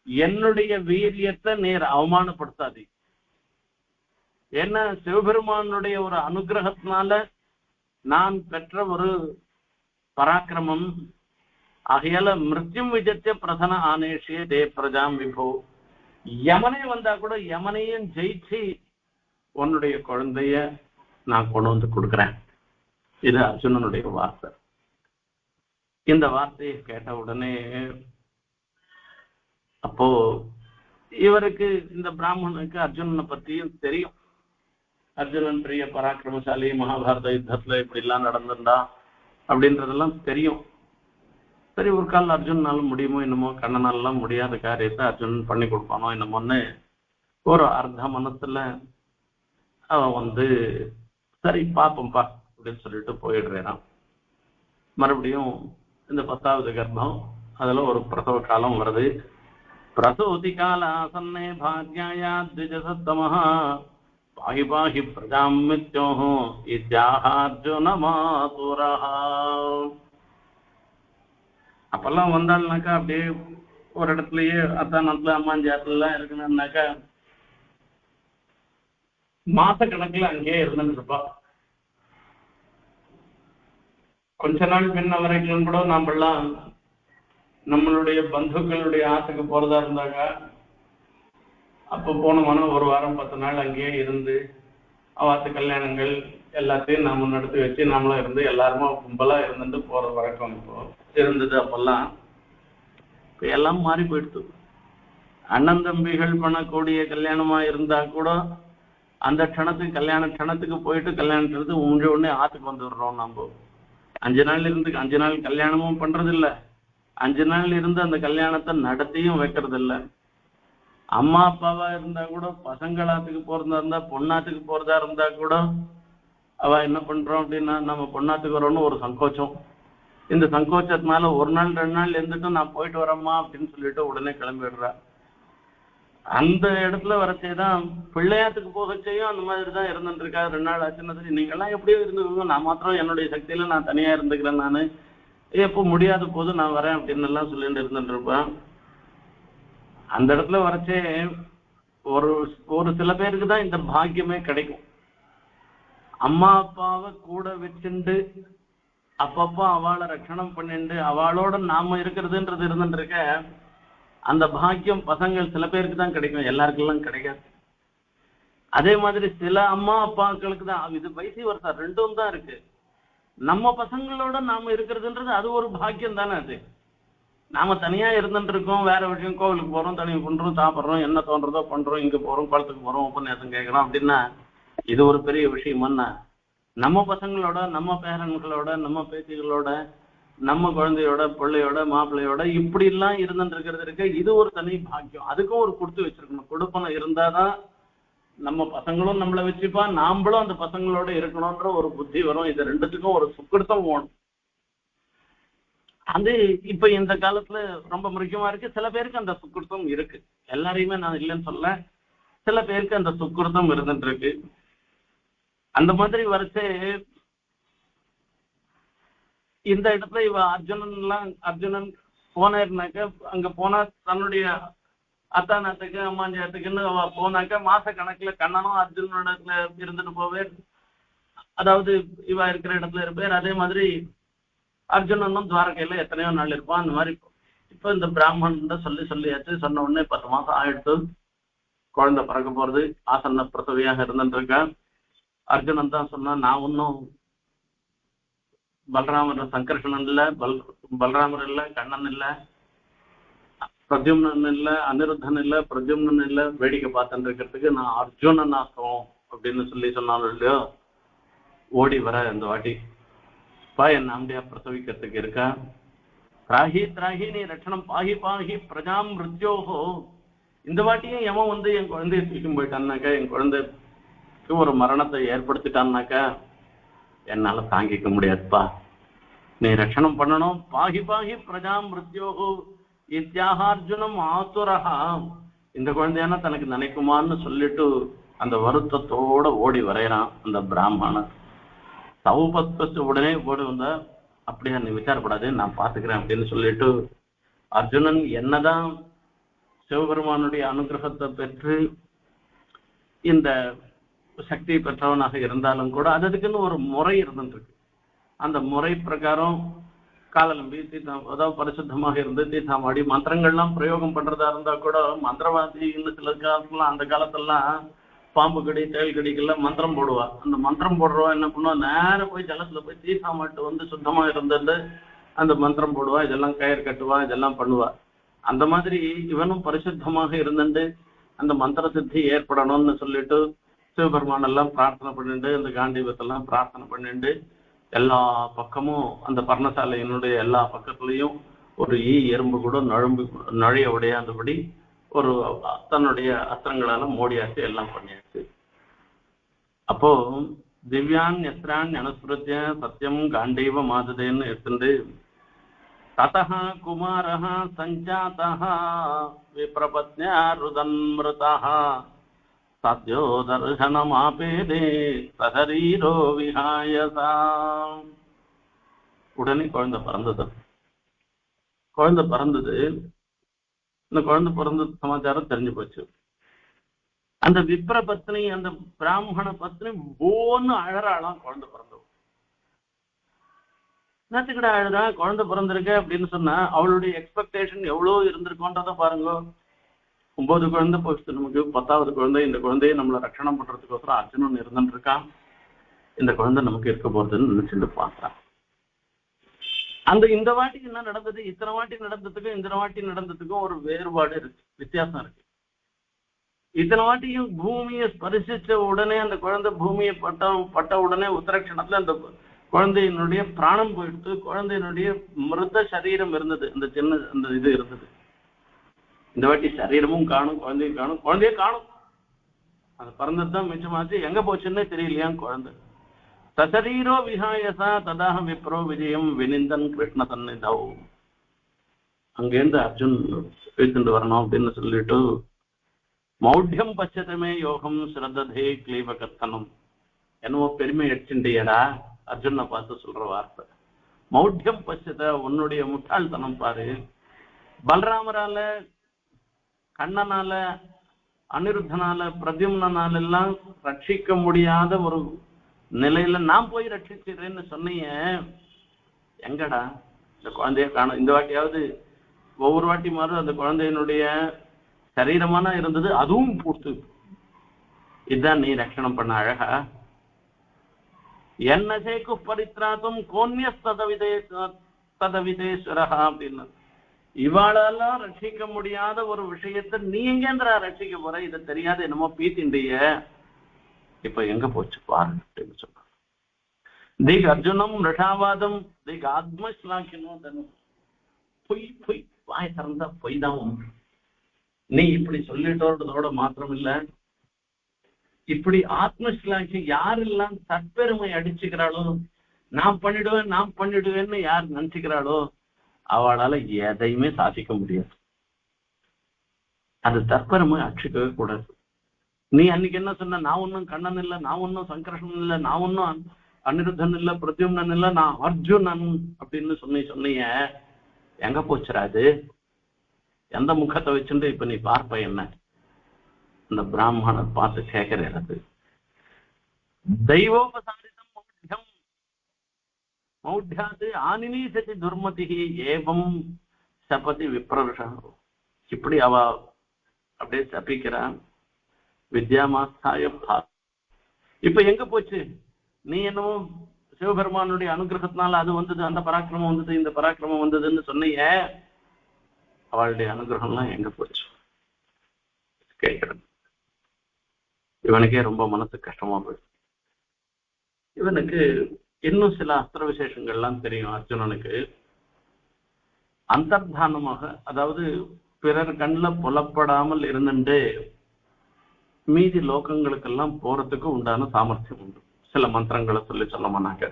என்னுடைய வீரியத்தை நீர் அவமானப்படுத்தாது. என்ன, சிவபெருமானுடைய ஒரு அனுகிரகத்தினால நான் பெற்ற ஒரு பராக்கிரமம். ஆகையால மிருத்யும் விஜத்திய பிரதன ஆனேஷிய தே பிரஜாம் விபோ, யமனே வந்தா கூட யமனையும் ஜெயிச்சு உன்னுடைய குழந்தைய நான் கொண்டு வந்து கொடுக்குறேன். இது அர்ஜுனனுடைய வார்த்தை. இந்த வார்த்தையை கேட்ட உடனே அப்போ இவருக்கு, இந்த பிராமணனுக்கு அர்ஜுனனை பத்தியும் தெரியும். அர்ஜுனன் பெரிய பராக்கிரமசாலி, மகாபாரத யுத்தத்துல இப்படி எல்லாம் நடந்திருந்தா அப்படின்றதெல்லாம் தெரியும். சரி, ஒரு கால அர்ஜுனால முடியுமோ என்னமோ, கண்ணனாலாம் முடியாத காரியத்தை அர்ஜுனன் பண்ணி கொடுப்பானோ என்னமோன்னு ஒரு அர்த்த மனசுல அவன் சரி பாப்போம்பா அப்படின்னு சொல்லிட்டு போயிடுறான். மறுபடியும் இந்த 10வது கர்ப்பம், அதுல ஒரு பிரசவ காலம் வருது. பிரசூதி கால ஆசன்னே பாக்யாயா த்விஜசத்தமஹ பாஹி பாஹி பிரஜாம் மித்யோஹ இத்யாஹ அர்ஜுன மாதுரஹ. அப்பெல்லாம் வந்தாள்னாக்கா அப்படியே ஒரு இடத்துலயே அத்தானத்துல அம்மாஞ்சாத்துல இருக்கணும்னாக்கா மாச கணக்குல அங்கேயே இருந்துட்டு இருப்பா. கொஞ்ச நாள் பின்ன வரைக்கும் கூட நாமெல்லாம் நம்மளுடைய பந்துக்களுடைய ஆசைக்கு போறதா இருந்தாங்க. அப்ப போனோம்னா ஒரு வாரம் 10 நாள் அங்கேயே இருந்து அவாத்து கல்யாணங்கள் எல்லாத்தையும் நாம நடத்தி வச்சு நாமளும் இருந்து எல்லாருமா கும்பலா இருந்துட்டு போற வழக்கம் இப்போ இருந்தது. அப்பெல்லாம் இப்ப எல்லாம் மாறி போயிடுது. அண்ணன் தம்பிகள் பண்ணக்கூடிய கல்யாணமா இருந்தா கூட அந்த க்ஷணத்துக்கு கல்யாண க்ஷணத்துக்கு போயிட்டு கல்யாணத்துக்கு முடிஞ்ச உடனே ஆத்துக்கு வந்துடுறோம். நம்ம 5 நாள் இருந்து 5 நாள் கல்யாணமும் பண்றது இல்ல, 5 நாள் இருந்து அந்த கல்யாணத்தை நடத்தியும் வைக்கிறது இல்ல. அம்மா அப்பாவா இருந்தா கூட பசங்களாத்துக்கு போறதா இருந்தா, பொண்ணாத்துக்கு போறதா இருந்தா கூட அவ என்ன பண்றோம் அப்படின்னா, நம்ம பொண்ணாத்துக்கு வரோம்னு ஒரு சங்கோச்சம். இந்த சங்கோச்சத்தினால 1 நாள் 2 நாள் இருந்துட்டு நான் போயிட்டு வரேம்மா அப்படின்னு சொல்லிட்டு உடனே கிளம்பிடுறா. அந்த இடத்துல வரச்சேதான் பிள்ளையாத்துக்கு போகச்சேயும் அந்த மாதிரிதான் இருந்துட்டு இருக்கா. 2 நாள் ஆச்சுன்னு, நீங்க எல்லாம் எப்படியோ இருந்துக்கோங்க, நான் மாத்திரம் என்னுடைய சக்தியில நான் தனியா இருந்துக்கிறேன், நானு எப்போ முடியாத போது நான் வரேன் அப்படின்னு எல்லாம் சொல்லிட்டு இருந்துட்டு இருப்பேன். அந்த இடத்துல வரச்சே ஒரு சில பேருக்கு தான் இந்த பாக்கியமே கிடைக்கும். அம்மா அப்பாவை கூட வச்சுண்டு அப்பப்போ அவளை ரட்சணம் பண்ணிண்டு அவளோட நாம இருக்கிறதுன்றது இருந்துட்டு இருக்க. அந்த பாக்கியம் பசங்கள் சில பேருக்கு தான் கிடைக்கும், எல்லாருக்கெல்லாம் கிடைக்காது. அதே மாதிரி சில அம்மா அப்பாக்களுக்கு தான், இது வயசு வருஷம் 2ம் தான் இருக்கு. நம்ம பசங்களோட நாம இருக்கிறதுன்றது அது ஒரு பாக்கியம் தானே. அது நாம தனியா இருந்துட்டு இருக்கோம், வேற விஷயம், கோவிலுக்கு போறோம், தனியாக பண்றோம், சாப்பிட்றோம், என்ன தோன்றதோ பண்றோம், இங்க போறோம், குளத்துக்கு போறோம், உபன்யாசம் கேட்கறோம் அப்படின்னா இது ஒரு பெரிய விஷயம்னா, நம்ம பசங்களோட, நம்ம பேரன்களோட, நம்ம பேத்திகளோட, நம்ம குழந்தையோட, பிள்ளையோட, மாப்பிள்ளையோட இப்படி எல்லாம் இருந்துட்டு இருக்கிறது இருக்கு. இது ஒரு தனி பாக்கியம். அதுக்கும் ஒரு கொடுத்து வச்சிருக்கணும். கொடுப்பனம் இருந்தாதான் நம்ம பசங்களும் நம்மளை வச்சுப்பா, நாமளும் அந்த பசங்களோட இருக்கணும்ன்ற ஒரு புத்தி வரும். இது ரெண்டுத்துக்கும் ஒரு சுக்கிருத்தம் வேணும். அது இப்ப இந்த காலத்துல ரொம்ப முக்கியமா இருக்கு. சில பேருக்கு அந்த சுக்கிருத்தம் இருக்கு, எல்லாரையுமே நான் இல்லைன்னு சொல்ல, சில பேருக்கு அந்த சுக்கிருத்தம் இருந்துட்டு இருக்கு. அந்த மாதிரி வரைச்சே இந்த இடத்துல இவ அர்ஜுனன் போனாருனாக்க, அங்க போனா தன்னுடைய அத்தானத்துக்கு அம்மாஞ்சாத்துக்குன்னு அவ போனாக்க மாச கணக்குல கண்ணனும் அர்ஜுனோட இருந்துட்டு போவேர். அதாவது இவ இருக்கிற இடத்துல இருப்பார். அதே மாதிரி அர்ஜுனனும் துவாரகையில எத்தனையோ நாள் இருப்பான். அந்த மாதிரி இப்ப இந்த பிராமணன் சொல்லியாச்சு. சொன்ன உடனே 10 மாசம் ஆயிடுத்து, குழந்தை பிறக்க போறது, ஆசன்ன பிரசவியாக இருந்துட்டு இருக்க. அர்ஜுனன் தான் சொன்னா, நான் ஒன்னும் பலராமர் சங்கர்ஷணன் இல்ல, பலராமர் இல்ல, கண்ணன் இல்ல, பிரத்யும்னன் இல்ல, அனிருத்தன் இல்ல, பிரத்யும்னன் இல்ல, வேடிக்கை பார்த்துட்டு இருக்கிறதுக்கு நான் அர்ஜுனன் ஆகும் அப்படின்னு சொன்னாலும் இல்லையோ, ஓடி வர இந்த வாட்டி பா என்ன அம்பியா பிரசவிக்கிறதுக்கு இருக்கா. திராகி திராகி நீ ரட்சணம் பாகி பாகி பிரஜாம் மிருத்யோகோ. இந்த வாட்டியும் எவன் என் குழந்தைய தூக்கிட்டு போயிட்டான்னாக்கா, என் குழந்தைக்கு ஒரு மரணத்தை ஏற்படுத்திட்டான்னாக்கா என்னால தாங்கிக்க முடியாதுப்பா. நீ ரட்சணம் பண்ணணும். பாகி பாகி பிரஜாம் மிருத்யோகோ இத்தியாகார்ஜுனம் ஆசுரஹா. இந்த குழந்தையான தனக்கு நினைக்குமான்னு சொல்லிட்டு அந்த வருத்தத்தோட ஓடி வரையறான் அந்த பிராமணன். சௌபத்து உடனே ஓடி வந்தா, அப்படியா நீ விசாரப்படாது, நான் பாத்துக்கிறேன் அப்படின்னு சொல்லிட்டு அர்ஜுனன் என்னதான் சிவபெருமானுடைய அனுகிரகத்தை பெற்று இந்த சக்தி பெற்றவனாக இருந்தாலும் கூட அதுக்குன்னு ஒரு முறை இருந்துருக்கு. அந்த முறை பிரகாரம் காலலம்பி தீர்த்தம், அதாவது பரிசுத்தமாக இருந்து தீர்த்தாமாடி மந்திரங்கள்லாம் பிரயோகம் பண்றதா இருந்தா கூட மந்திரவாதி இன்னும் சில காலத்துலாம், அந்த காலத்தெல்லாம் பாம்பு கடி தேள் கடிக்கெல்லாம் மந்திரம் போடுவா. அந்த மந்திரம் போடுறவா என்ன பண்ணுவா, நேரம் போய் ஜலத்துல போய் தீர்த்தாமாட்டு சுத்தமா இருந்தது அந்த மந்திரம் போடுவா, இதெல்லாம் கயிறு கட்டுவா, இதெல்லாம் பண்ணுவா. அந்த மாதிரி இவனும் பரிசுத்தமாக இருந்துட்டு அந்த மந்திர சித்தி ஏற்படணும்னு சொல்லிட்டு சிவபெருமான் எல்லாம் பிரார்த்தனை பண்ணிட்டு, இந்த காண்டீபத்தெல்லாம் பிரார்த்தனை பண்ணிட்டு, எல்லா பக்கமும் அந்த பர்ணசாலையினுடைய எல்லா பக்கத்துலயும் ஒரு எறும்பு கூட நுழைய உடையாதபடி ஒரு தன்னுடைய அஸ்திரங்களால மூடியாச்சு, எல்லாம் பண்ணியாச்சு. அப்போ திவ்யான் எஸ்ரான் அனுஸ்மிருத்திய சத்தியம் காண்டீவ மாததேன்னு எடுத்துட்டு ததஹ குமாரஹ சஞ்சாதஹ விப்ரபத்யா ருதன்மிருதஹ சத்யோ தர்சனமாபேதே சசரீரோ விஹாயசா. உடனே குழந்தை பிறந்தது. இந்த குழந்தை பிறந்த சமாச்சாரம் தெரிஞ்சு போச்சு. அந்த விப்ர பத்னி, அந்த பிராமண பத்னி போன்னு அழறாளாம். குழந்தை பிறந்தவ என்னத்துக்கிட்ட அழுதா, குழந்தை பிறந்திருக்க அப்படின்னு சொன்னா அவளுடைய எக்ஸ்பெக்டேஷன் எவ்வளவு இருந்திருக்கோன்றத பாருங்க. 9 குழந்தை போச்சு நமக்கு, 10வது குழந்தை. இந்த குழந்தைய நம்மளை ரட்சணம் பண்றதுக்கோசரம் அர்ஜுனன் இருந்துட்டு இருக்கான். இந்த குழந்தை நமக்கு இருக்க போறதுன்னு நினைச்சுட்டு பார்த்தான். இந்த வாட்டிக்கு என்ன நடந்தது, இத்தனை வாட்டி நடந்ததுக்கும் இந்த வாட்டி நடந்ததுக்கும் ஒரு வேறுபாடு இருக்கு, வித்தியாசம் இருக்கு. இத்தனை வாட்டியும் பூமியை ஸ்பரிசிச்ச உடனே அந்த குழந்தை பூமியை பட்ட உடனே உத்தரக்ஷணத்துல அந்த குழந்தையினுடைய பிராணம் போயிடுத்து. குழந்தையினுடைய மிருத சரீரம் இருந்தது, அந்த சின்ன அந்த இது இருந்தது. இந்த வாட்டி சரீரமும் காணும், குழந்தையும் காணும். குழந்தைய காணும், அது பறந்ததுதான் மிச்சமாச்சு. எங்க போச்சுன்னே தெரியலையா குழந்தை. சசரீரோ விஹாயசா ததாக விப்ரோ விஜயம் வினிந்தன் கிருஷ்ண சன்னிதௌ. அங்கேருந்து அர்ஜுன் பேசிட்டு வரணும் அப்படின்னு சொல்லிட்டு மௌட்யம் பச்சதமே யோகம் ஸ்ரத்ததே கிளீவ கர்த்தனம். என்னவோ பெருமை அடிச்சுட்டியடா அர்ஜுனை பார்த்து சொல்ற வார்த்தை. மௌட்யம் பச்சத, உன்னுடைய முட்டாள்தனம் பாரு. பலராமரால, கண்ணனால, அனிருத்தனால, பிரத்யும்னால எல்லாம் ரட்சிக்க முடியாத ஒரு நிலையில நான் போய் ரட்சிச்சிடுறேன்னு சொன்னீங்க. எங்கடா இந்த குழந்தைய காணும். இந்த வாட்டியாவது ஒவ்வொரு வாட்டி மாறும் அந்த குழந்தையினுடைய சரீரமான இருந்தது, அதுவும் பூத்து. இதுதான் நீ ரட்சணம் பண்ண அழகா. என்ன சேக்கு பரித்ராத்தும் கோன்ய ததவிதேஸ்வரஹா அப்படின்னு. இவாளெல்லாம் ரட்சிக்க முடியாத ஒரு விஷயத்தை நீ எங்கேந்திரா ரட்சிக்க போற, இதை தெரியாத என்னமோ பீத்திண்டிய, இப்ப எங்க போச்சு பாருங்க அப்படின்னு சொல்றாங்க. திக் அர்ஜுனம் ரிஷாவாதம் திக் ஆத்மஸ்லாக்கியம். பொய் பொய், வாய் திறந்தா பொய் தான். நீ இப்படி சொல்லிட்டோட மாத்திரம் இல்ல, இப்படி ஆத்மஸ்லாக்கியம் யாரெல்லாம் தற்பெருமை அடிச்சுக்கிறாளோ, நான் பண்ணிடுவேன்னு யார் நினைச்சுக்கிறாளோ அவளால எதையுமே சாதிக்க முடியாது. அது தற்பெருமை அடிச்சுக்கவே கூடாது. நீ அன்னைக்கு என்ன சொன்ன, நான் ஒன்னும் கண்ணன் இல்லை, நான் ஒன்னும் சங்கர்ஷன் இல்லை, நான் ஒன்னும் அனிருத்தன் இல்லை, பிரத்யும்னன் இல்லை, நான் அர்ஜுனன் அப்படின்னு சொன்னீங்க. எங்க போச்சுறாது? எந்த முகத்தை வச்சுட்டு இப்ப நீ பார்ப்ப என்ன? அந்த பிராமணனை பார்த்து கேட்கிறது. தெய்வோபசாரிதம் மௌட்யம் மௌட்யாது ஆனினீசதி துர்மதி ஏவம் சபதி விப்ரருஷா. இப்படி அவ அப்படியே சபிக்கிறான். வித்யாமாஸ்தாய. இப்ப எங்க போச்சு? நீ என்னவோ சிவபெருமானுடைய அனுகிரகத்தினால அது வந்தது, அந்த பராக்கிரமம் வந்தது, இந்த பராக்கிரமம் வந்ததுன்னு சொன்னீங்க, அவளுடைய அனுகிரகம்லாம் எங்க போச்சு கேட்கிறேன். இவனுக்கே ரொம்ப மனசு கஷ்டமா போயிடுச்சு. இவனுக்கு இன்னும் சில அஸ்திர விசேஷங்கள்லாம் தெரியும். அர்ஜுனனுக்கு அந்தர்தானமாக, அதாவது பிறர் கண்ணில் புலப்படாமல் இருந்துட்டு மீதி லோகங்களுக்கெல்லாம் போறதுக்கு உண்டான சாமர்த்தியம் உண்டு. சில மந்திரங்களை சொல்லமானாக்க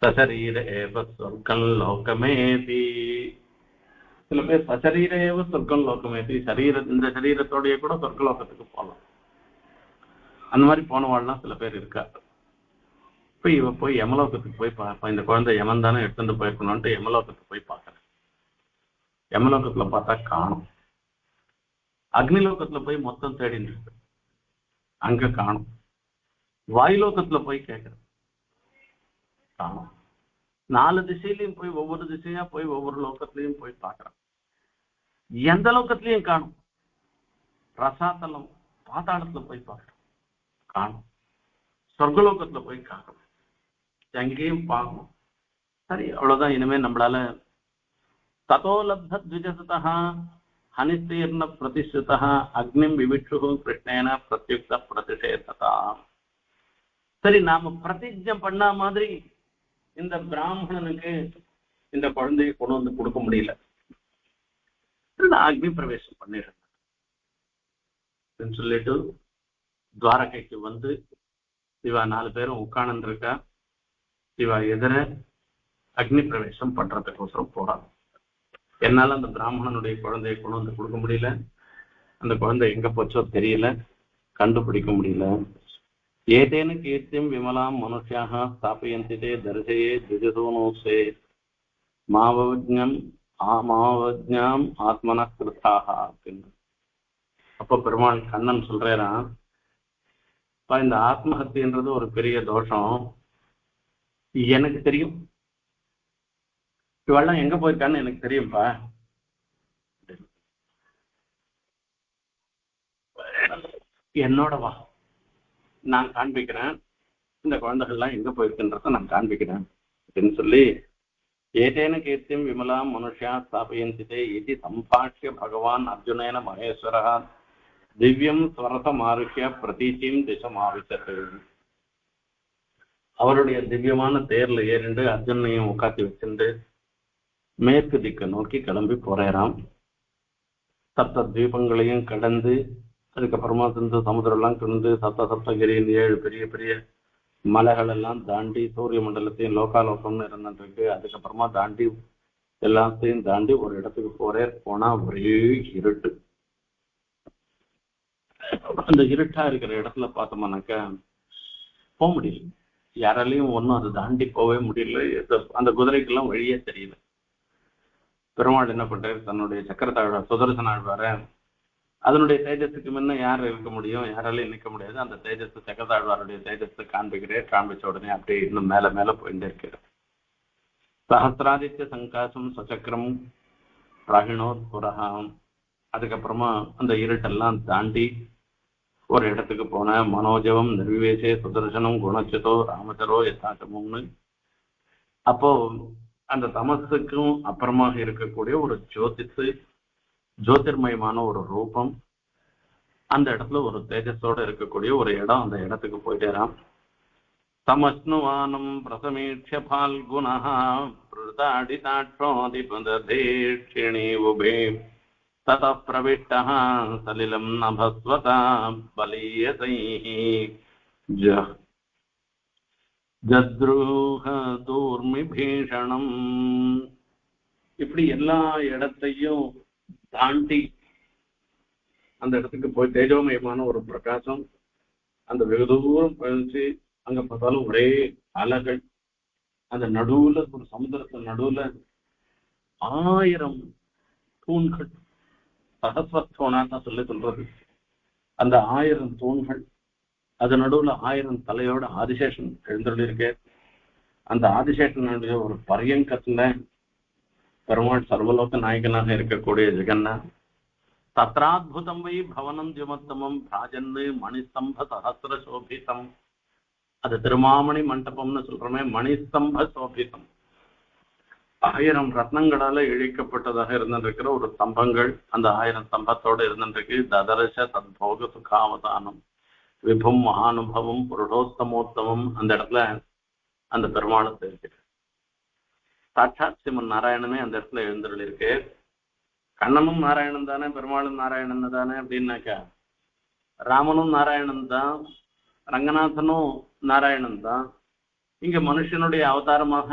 சசரீர ஏவ சொர்க்கம் லோகமேதி. சில பேர் சசரீர ஏவ சொர்க்கம் லோகமேதி, இந்த சரீரத்தோடைய கூட சொர்க்க லோகத்துக்கு போகலாம். அந்த மாதிரி போனவாள்லாம் சில பேர் இருக்கா. இப்ப இவ போய் யமலோகத்துக்கு போய் பார்ப்பா. இந்த குழந்தை யமன் தானே எடுத்துட்டு போயிருக்கணும்ட்டு யமலோகத்துக்கு போய் பார்க்கறேன். யமலோகத்துல பார்த்தா காணும். அக்னிலோகத்துல போய் மொத்தம் தேடின்னு இருக்கு, அங்க காணும். வாயுலோகத்துல போய் கேட்கிறேன், காணும். 4 திசையிலையும் போய் ஒவ்வொரு திசையா போய் ஒவ்வொரு லோகத்திலையும் போய் பார்க்கறேன், எந்த லோகத்திலையும் காணும். ரசாத்தலம் பாதாளத்துல போய் பார்க்கறேன், காணும். சொர்க்கலோகத்துல போய் காக்கணும், எங்கேயும் பார்க்கணும். சரி, அவ்வளவுதான். இனிமே நம்மளால ததோ லப்த த்விஜசதா ஹனிஸ்தீர்ண பிரதிஷ்டிதா அக்னிம் விவிட்சு கிருஷ்ணேன பிரத்யுக்த பிரதிஷேததா. சரி, நாம பிரதிஜை பண்ண மாதிரி இந்த பிராமணனுக்கு இந்த குழந்தையை கொண்டு வந்து கொடுக்க முடியல. நான் அக்னி பிரவேசம் பண்ணிடுறேன் சொல்லிட்டு துவாரகைக்கு வந்து இவா 4 பேரும் உட்கார்ந்து இருக்கா. இவா எதிர அக்னி பிரவேசம் பண்றதுக்கோசரம் போறாங்க. என்னால அந்த பிராமணனுடைய குழந்தையை கொண்டு வந்து கொடுக்க முடியல. அந்த குழந்தை எங்க போச்சோ தெரியல, கண்டுபிடிக்க முடியல. ஏதேன கீர்த்தியம் விமலாம் மனுஷியாக ஸ்தாபயந்திதே தரிசையே திஜசோனோசே மாவஜ்ஞம் மாவஜ்ஞாம் ஆத்மன கிருத்தாக அப்படின்னு. அப்போ பெருமாள் கண்ணன் சொல்றான், இந்த ஆத்மஹத்தின்றது ஒரு பெரிய தோஷம், எனக்கு தெரியும். இவெல்லாம் எங்க போயிருக்கான்னு எனக்கு தெரியும்பா. என்னோட வா, நான் காண்பிக்கிறேன். இந்த குழந்தைகள்லாம் எங்க போயிருக்குன்றத நான் காண்பிக்கிறேன் அப்படின்னு சொல்லி ஏதேன கீர்த்தியம் விமலாம் மனுஷா ஸ்தாபயந்திதே இது சம்பாஷ்ய பகவான் அர்ஜுனேன மகேஸ்வரா திவ்யம் ஸ்வரசமாருஷ்ய பிரதீச்சியும் திசமாவிச்சது. அவருடைய திவ்யமான தேர்ல ஏறிண்டு அர்ஜுனையும் உட்காத்தி வச்சுட்டு மேற்கு திக்க நோக்கி கிளம்பி போறாராம். 7 தீபங்களையும் கடந்து அதுக்கப்புறமா சிந்து சமுதிரம் எல்லாம் கடந்து சப்தகிரியின் 7 பெரிய பெரிய மலைகள் எல்லாம் தாண்டி சூரிய மண்டலத்தையும் லோகாலோகம்னு இருந்துருக்கு. அதுக்கப்புறமா தாண்டி எல்லாத்தையும் தாண்டி ஒரு இடத்துக்கு போனா ஒரே இருட்டு. அந்த இருட்டா இருக்கிற இடத்துல பார்த்தோம்னாக்கா போக முடியல, யாராலையும் ஒன்றும் அதை தாண்டி போகவே முடியல. அந்த குதிரைக்கெல்லாம் வழியே தெரியல. பெருமாள் என்ன பண்றாரு, தன்னுடைய சக்கரத்தாழ்வார் சுதர்சன ஆழ்வார அதனுடைய தேஜஸுக்கு முன்ன யார் இருக்க முடியும், யாராலையும் நிற்க முடியாது. அந்த தேஜஸ் சக்கரத்தாழ்வாருடைய தேஜஸை காண்பிச்ச உடனே அப்படியே இன்னும் மேல மேல போயிட்டே இருக்கிறார். சஹசிராதித்ய சங்காசம் சச்சக்கரம் ராகிணோர் புரஹாம். அதுக்கப்புறமா அந்த இருட்டெல்லாம் தாண்டி ஒரு இடத்துக்கு போன மனோஜவம் நிர்விவேசே சுதர்சனம் குணச்சிதோ ராமச்சரோ யதாச்சமும்னு. அப்போ அந்த தமசுக்கும் அப்புறமாக இருக்கக்கூடிய ஒரு ஜோதிர்மயமான ஒரு ரூபம், அந்த இடத்துல ஒரு தேஜஸோட இருக்கக்கூடிய ஒரு இடம். அந்த இடத்துக்கு போயிட்டேராம். தமஸ்னுவானம் பிரசமீட்ச பால்குணா பிரதாடிதாட்சோதிபதேட்சிணி உபே தத பிரவிஷ்டः சலிலம் நபஸ்வதா பலீயதைः ஜத்ரூஹ தூர்மி பீஷணம். இப்படி எல்லா இடத்தையும் தாண்டி அந்த இடத்துக்கு போய் தேஜோமயமான ஒரு பிரகாசம் அந்த வெகு தூரம் போயிடுச்சு. அங்க பார்த்தாலும் ஒரே அலைகள். அந்த நடுவுல ஒரு சமுதிரத்தின் நடுவுல 1000 தூண்கள், சகஸ்வத்தோனான்னு சொல்றது. அந்த 1000 தூண்கள், அது நடுவுல 1000 தலையோட ஆதிசேஷன் எழுந்துள்ள இருக்கு. அந்த ஆதிசேஷனுடைய ஒரு பரியங்கத்துல பெருமாள் சர்வலோக நாயகனாக இருக்கக்கூடிய ஜெகன்னா தத்ராத்புதம் வை பவனம் ஜுமத்தமம் ராஜன்னு மணிஸ்தம்ப சஹசிர சோபிதம். அது திருமாமணி மண்டபம்னு சொல்றோமே, மணிஸ்தம்ப சோபிதம். 1000 ரத்னங்களால இழிக்கப்பட்டதாக இருந்திருக்கிற ஒரு ஸ்தம்பங்கள், அந்த 1000 ஸ்தம்பத்தோடு இருந்திருக்கு. ததரச தத்போக சுகாவதானம் விபும் மகானுபவம் புருஷோத்தமோத்தமம். அந்த இடத்துல அந்த பெருமாளை தெரிவிக்கிறது. சாட்சாத் சிவன் நாராயணனே அந்த இடத்துல எழுந்தருளிருக்கு. கண்ணனும் நாராயணன் தானே, பெருமாளும் நாராயணன் தானே அப்படின்னாக்கா, ராமனும் நாராயணன் தான், ரங்கநாதனும் நாராயணன் தான். இங்க மனுஷனுடைய அவதாரமாக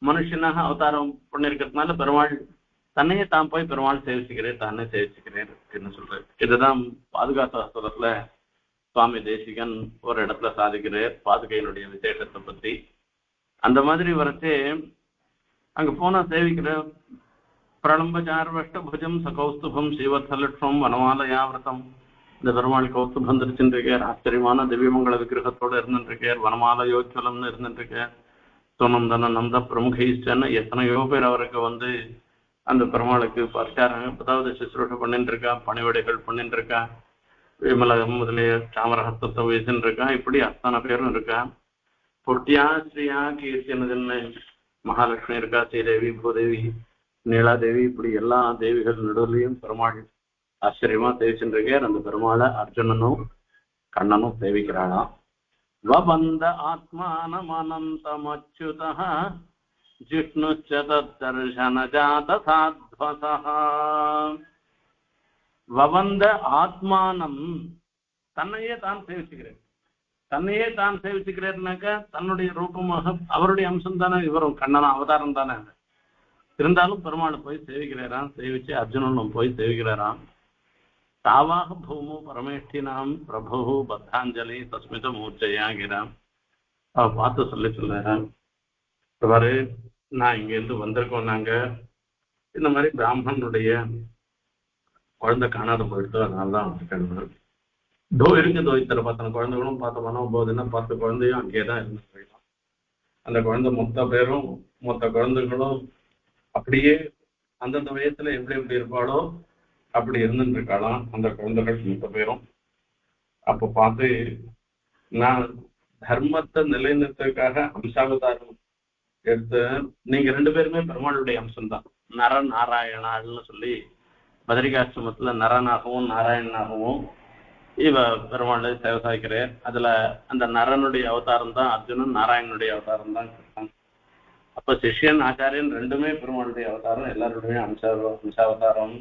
மனுஷனாக அவதாரம் பண்ணிருக்கிறதுனால பெருமாள் தன்னையே தான் போய் பெருமாள் சேவிச்சுக்கிறேன், தானே சேவிச்சுக்கிறேன் அப்படின்னு சொல்றாரு. இதுதான் பாதுகாத்த சுவாமி தேசிகன் ஒரு இடத்துல சாதிக்கிறார் பாதுகையினுடைய விசேஷத்தை பத்தி. அந்த மாதிரி வரச்சே அங்க போனா சேவிக்கிற பிரளம்பச்சார்வஷ்ட புஜம் சகௌஸ்துபம் ஸ்ரீவத்சலட்சம் வனமாலயாவிரதம். இந்த பெருமாள் கௌஸ்துபம் தரிச்சுருக்கார், ஆச்சரியமான திவ்யமங்கள விக்கிரகத்தோடு இருந்துருக்கார், வனமாலயோச்சலம்னு இருந்துருக்கார். சுனந்தன நந்த பிரமுகீஷ்டன்னு எத்தனையோ பேர் அவருக்கு அந்த பெருமாளுக்கு பரிச்சாரம், அதாவது சுசுரூஷை பண்ணிட்டு இருக்கா, பணிவிடைகள் பண்ணிட்டு இருக்கா, விமலகம் முதலிய சாமரஹஸ்தத்தை வீசின்னு இருக்கா. இப்படி அத்தனை பேரும் இருக்கா. பொட்டியா ஸ்ரீயா கீர்த்தினதுன்னு மகாலட்சுமி இருக்கா, ஸ்ரீதேவி, பூதேவி, நீலாதேவி, இப்படி எல்லா தேவிகள் நடுவுலையும் பெருமாள் ஆச்சரியமா சேவிச்சுருக்கார். அந்த பெருமாளை அர்ஜுனனும் கண்ணனும் சேவிக்கிறாளாம். வபந்த ஆத்மானமனந்தமச்சுதः ஜிஷ்ணுச்ச தத்தர்ஷன ஜாத சாத்வசः. வவந்த ஆத்மானம், தன்னையே தான் சேவிச்சுக்கிறேன். தன்னையே தான் சேவிச்சுக்கிறேன்னாக்க தன்னுடைய ரூபமாக அவருடைய அம்சம் தானே, இவரும் கண்ணன அவதாரம் தானே. இருந்தாலும் பெருமாள் போய் சேவிக்கிறாராம். சேவிச்சு அர்ஜுனனும் போய் சேவிக்கிறாராம். தாவாக பூமோ பரமேஷ்டினாம் பிரபு பத்தாஞ்சலி சஸ்மித மூர்ச்சையாகிறான். அவ பார்த்து சொல்றான், பாரு நான் இங்க இருந்து வந்திருக்கோம், நாங்க இந்த மாதிரி பிராமணனுடைய குழந்தை காணாத போயிட்டு, அதனாலதான் வந்துருக்கேன். இருக்குதோ இத்தனை 10 குழந்தைகளும் பார்த்தோம்னா 10 குழந்தையும் அங்கேயேதான் இருந்து போயிடலாம். அந்த குழந்தை மொத்த குழந்தைகளும் அப்படியே அந்தந்த வயசுல எப்படி எப்படி இருப்பாளோ அப்படி இருந்துட்டு இருக்காளாம் அந்த குழந்தைகள் 10 பேரும். அப்ப பார்த்து நான் தர்மத்தை நிலைநிறுத்ததுக்காக அம்சாவதாரம் எடுத்து, நீங்க 2 பேருமே பெருமாளுடைய அம்சம்தான். நர நாராயணாள்னு சொல்லி பத்ரிகாசிரமத்துல நரனாகவும் நாராயணனாகவும் இவ பெருமாள் சேவை சாய்க்கிறார். அதுல அந்த நரனுடைய அவதாரம் தான் அர்ஜுனன், நாராயணனுடைய அவதாரம் தான் கிருஷ்ணன். அப்ப சிஷ்யன் ஆச்சாரியன் 2மே பெருமாளுடைய அவதாரம், எல்லாருடைய அம்சாவதாரம்.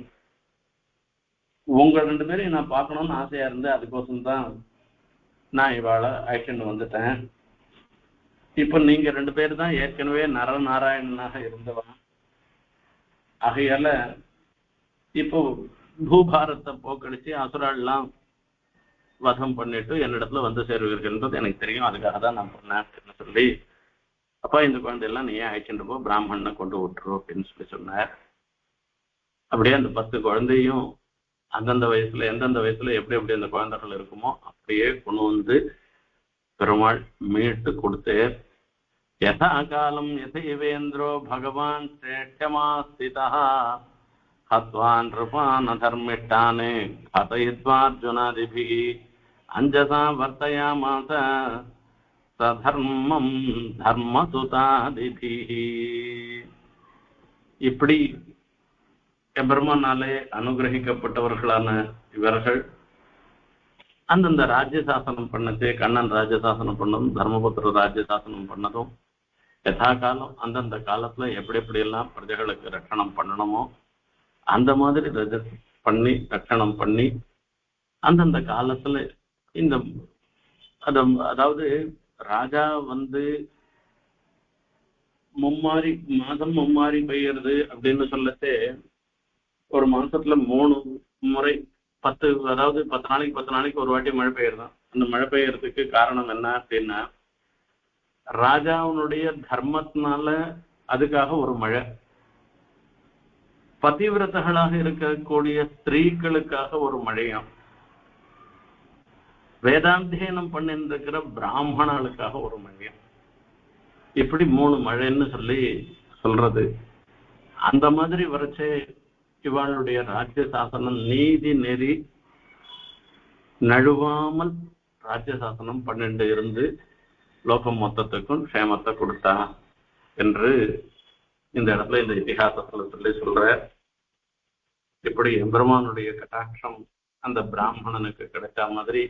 உங்க 2 பேரையும் நான் பார்க்கணும்னு ஆசையா இருந்து அதுக்கோசம் தான் நான் இவாளை அழைச்சிட்டு வந்துட்டேன். இப்ப நீங்க 2 பேர் தான் ஏற்கனவே நரநாராயணனாக இருந்தவன். ஆகையால இப்போ பூபாரத்தை போக்கடிச்சு அசுரால்லாம் வதம் பண்ணிட்டு என்னிடத்துல சேருவீர்கள்ன்றது எனக்கு தெரியும், அதுக்காக தான் நான் பண்ணேன்னு சொல்லி, அப்பா இந்த குழந்தையெல்லாம் நீ ஏன் அழைச்சிட்டு போ, பிராமணனை கொண்டு விட்டுரும் அப்படின்னு சொன்னார். அப்படியே அந்த 10 குழந்தையும் அந்தந்த வயசுல எந்தெந்த வயசுல எப்படி எப்படி அந்த குழந்தைகள் இருக்குமோ அப்படியே கொண்டு பெருமாள் மீட்டு கொடுத்தே. யதா காலம் யதேவேந்திரோ பகவான் சிரேஷ்டமாஸ்திதா ஹத்வான் ருபான் அதர்மிஷ்டானே கதயித்வார்ஜுனாதிபிஹி அஞ்சசா வர்த்தயாமாஸ சதர்மம் தர்மசுதாதிபிஹி. இப்படி எம்பெருமானாலே அனுகிரகிக்கப்பட்டவர்களான இவர்கள் அந்தந்த ராஜ்யசாசனம் பண்ணது, கண்ணன் ராஜ்யசாசனம் பண்ணதும் தர்மபுத்திர ராஜ்யசாசனம் பண்ணதும் யதா காலம் அந்தந்த காலத்துல எப்படி எப்படி எல்லாம் பிரஜைகளுக்கு ரட்சணம் பண்ணணுமோ அந்த மாதிரி பண்ணி ரட்சணம் பண்ணி அந்தந்த காலத்துல இந்த அதாவது ராஜா மாதம் மும்மாறி பெய்யறது அப்படின்னு சொல்லத்தே ஒரு மாசத்துல 3 முறை 10, அதாவது 10 நாளைக்கு ஒரு வாட்டி மழை பெய்யறதான். அந்த மழை பெய்யறதுக்கு காரணம் என்ன அப்படின்னா ராஜாவுடைய தர்மத்தினால அதுக்காக ஒரு மழை, பதிவிரதர்களாக இருக்கக்கூடிய ஸ்திரீகளுக்காக ஒரு மழையாம், வேதாத்தியனம் பண்ணிருக்கிற பிராமணர்களுக்காக ஒரு மழையாம். இப்படி 3 மழைன்னு சொல்றது. அந்த மாதிரி வரைச்சே இவளுடைய ராஜ்ய சாசனம் நீதி நெறி நழுவாமல் ராஜ்ய சாசனம் 12 இருந்து லோகம் மொத்தத்துக்கும் க்ஷேமத்தை கொடுத்தா என்று இந்த இடத்துல இந்த இதிகாசத்துல சொல்ற. இப்படி எம்பெருமானுடைய கட்டாட்சம் அந்த பிராமணனுக்கு கிடைச்ச மாதிரி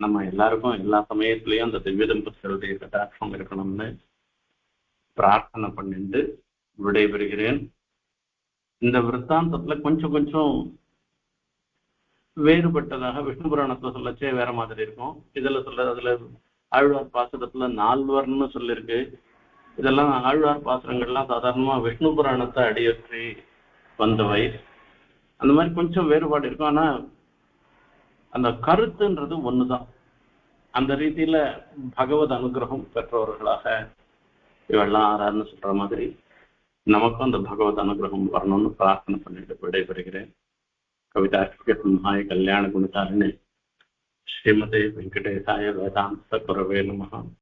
நம்ம எல்லாருக்கும் எல்லா சமயத்திலையும் அந்த திவ்ய தம்பதிகளுடைய கட்டாட்சம் இருக்கணும்னு பிரார்த்தனை பண்ணிட்டு விடைபெறுகிறேன். இந்த விற்த்தாந்தத்துல கொஞ்சம் கொஞ்சம் வேறுபட்டதாக விஷ்ணு புராணத்துல சொல்லச்சே வேற மாதிரி இருக்கும். இதுல அதுல ஆழ்வார் பாசுரத்துல 4 சொல்லிருக்கு. இதெல்லாம் ஆழ்வார் பாசுரங்கள்லாம் சாதாரணமா விஷ்ணு புராணத்தை அடியற்றி வந்தவை. அந்த மாதிரி கொஞ்சம் வேறுபாடு இருக்கும். ஆனா அந்த கருத்துன்றது ஒண்ணுதான். அந்த ரீதியில பகவத் அனுகிரகம் பெற்றவர்களாக இவெல்லாம் ஆறாருன்னு சொல்ற மாதிரி நமக்கும் அந்த பகவத் அனுகிரகம் வரணும்னு பிரார்த்தனை பண்ணிட்டு விடைபெறுகிறேன். கவிதார்க்கிய கல்யாண குணசாலினி ஸ்ரீமதே வெங்கடேசாய வேதாந்த குரவே நமஹ.